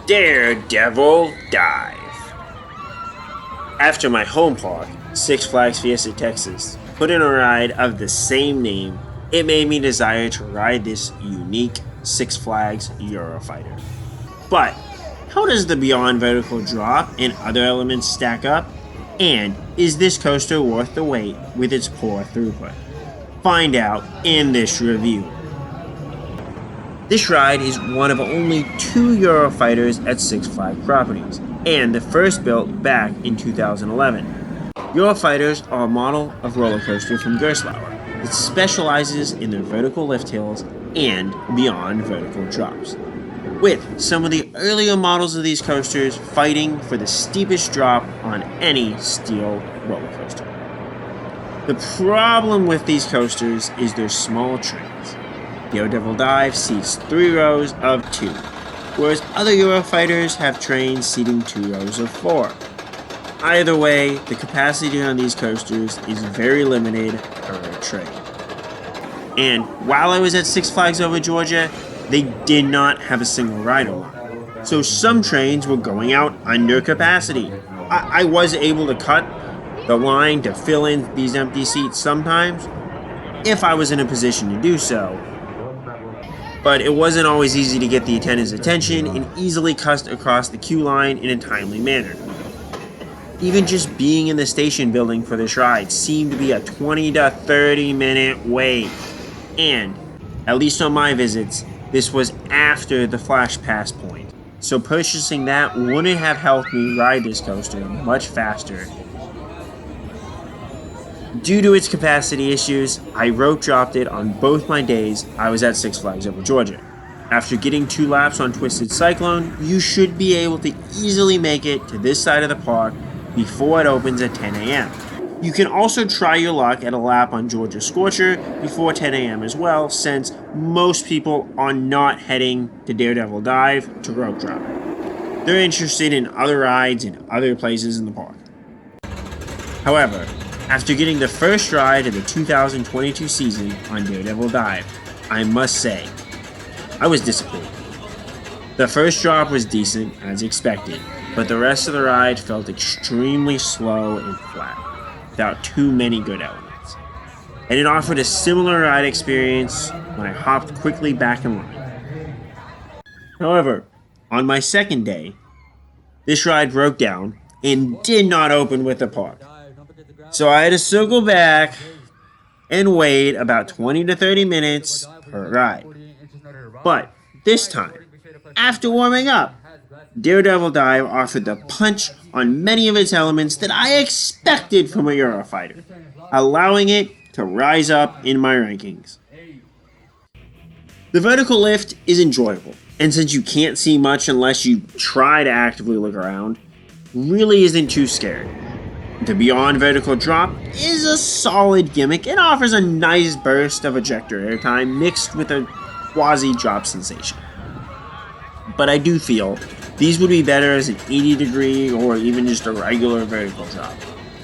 Daredevil Dive. After my home park, Six Flags Fiesta Texas, put in a ride of the same name, it made me desire to ride this unique Six Flags Eurofighter. But how does the Beyond Vertical drop and other elements stack up? And is this coaster worth the wait with its poor throughput? Find out in this review. This ride is one of only 2 Eurofighters at Six Flags properties, and the first built back in 2011. Eurofighters are a model of roller coaster from Gerstlauer that specializes in their vertical lift hills and beyond vertical drops, with some of the earlier models of these coasters fighting for the steepest drop on any steel roller coaster. The problem with these coasters is their small trains. Daredevil Dive seats 3 rows of 2, whereas other Eurofighters have trains seating 2 rows of 4. Either way, the capacity on these coasters is very limited per train. And while I was at Six Flags Over Georgia, they did not have a single rider line. So some trains were going out under capacity. I was able to cut the line to fill in these empty seats sometimes, if I was in a position to do so. But it wasn't always easy to get the attendant's attention and easily cut across the queue line in a timely manner. Even just being in the station building for this ride seemed to be a 20 to 30 minute wait. And, at least on my visits, this was after the Flash Pass point, so purchasing that wouldn't have helped me ride this coaster much faster. Due to its capacity issues, I rope dropped it on both my days I was at Six Flags Over Georgia. After getting 2 laps on Twisted Cyclone, you should be able to easily make it to this side of the park before it opens at 10 a.m. You can also try your luck at a lap on Georgia Scorcher before 10 a.m. as well, since most people are not heading to Daredevil Dive to rope drop. They're interested in other rides in other places in the park. However, after getting the first ride of the 2022 season on Daredevil Dive, I must say, I was disappointed. The first drop was decent, as expected, but the rest of the ride felt extremely slow and flat, without too many good elements. And it offered a similar ride experience when I hopped quickly back in line. However, on my second day, this ride broke down and did not open with the park. So I had to circle back and wait about 20 to 30 minutes per ride. But this time, after warming up, Daredevil Dive offered the punch on many of its elements that I expected from a Eurofighter, allowing it to rise up in my rankings. The vertical lift is enjoyable, and since you can't see much unless you try to actively look around, really isn't too scary. The Beyond Vertical drop is a solid gimmick and offers a nice burst of ejector airtime mixed with a quasi-drop sensation. But I do feel these would be better as an 80-degree or even just a regular vertical drop,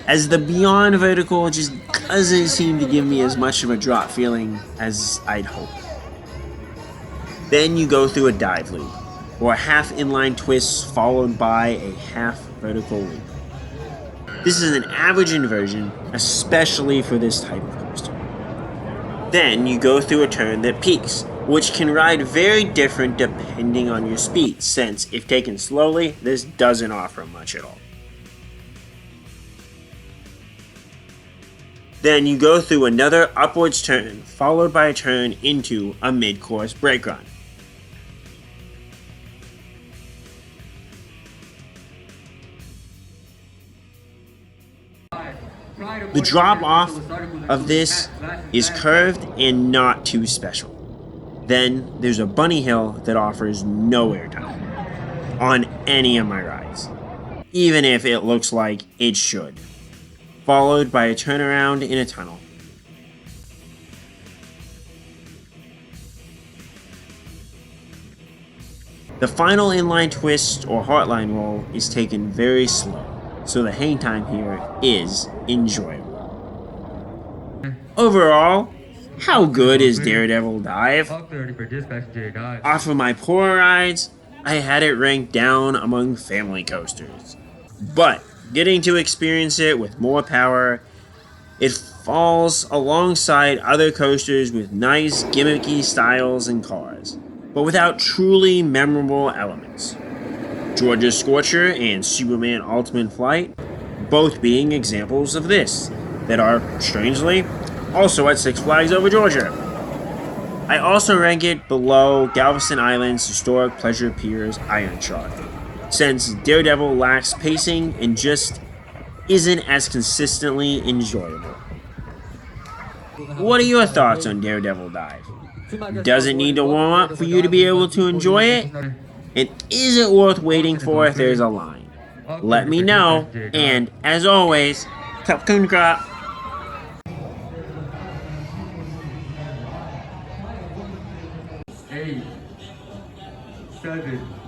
as the Beyond Vertical just doesn't seem to give me as much of a drop feeling as I'd hope. Then you go through a dive loop, or a half inline twist followed by a half vertical loop. This is an average inversion, especially for this type of coaster. Then you go through a turn that peaks, which can ride very different depending on your speed, since if taken slowly, this doesn't offer much at all. Then you go through another upwards turn, followed by a turn into a mid-course brake run. The drop off of this is curved and not too special. Then there's a bunny hill that offers no airtime on any of my rides, even if it looks like it should, followed by a turnaround in a tunnel. The final inline twist or heartline roll is taken very slow, so the hang time here is enjoyable. Overall, how good is Daredevil Dive? Off of my poor rides, I had it ranked down among family coasters. But getting to experience it with more power, it falls alongside other coasters with nice gimmicky styles and cars, but without truly memorable elements. Georgia Scorcher and Superman Ultimate Flight both being examples of this, that are, strangely, also at Six Flags Over Georgia. I also rank it below Galveston Island's historic Pleasure Pier's Iron Shark, since Daredevil lacks pacing and just isn't as consistently enjoyable. What are your thoughts on Daredevil Dive? Does it need to warm up for you to be able to enjoy it? And is it worth waiting for if there's a line? Let me know, and as always, Kapkunka. 8, 7,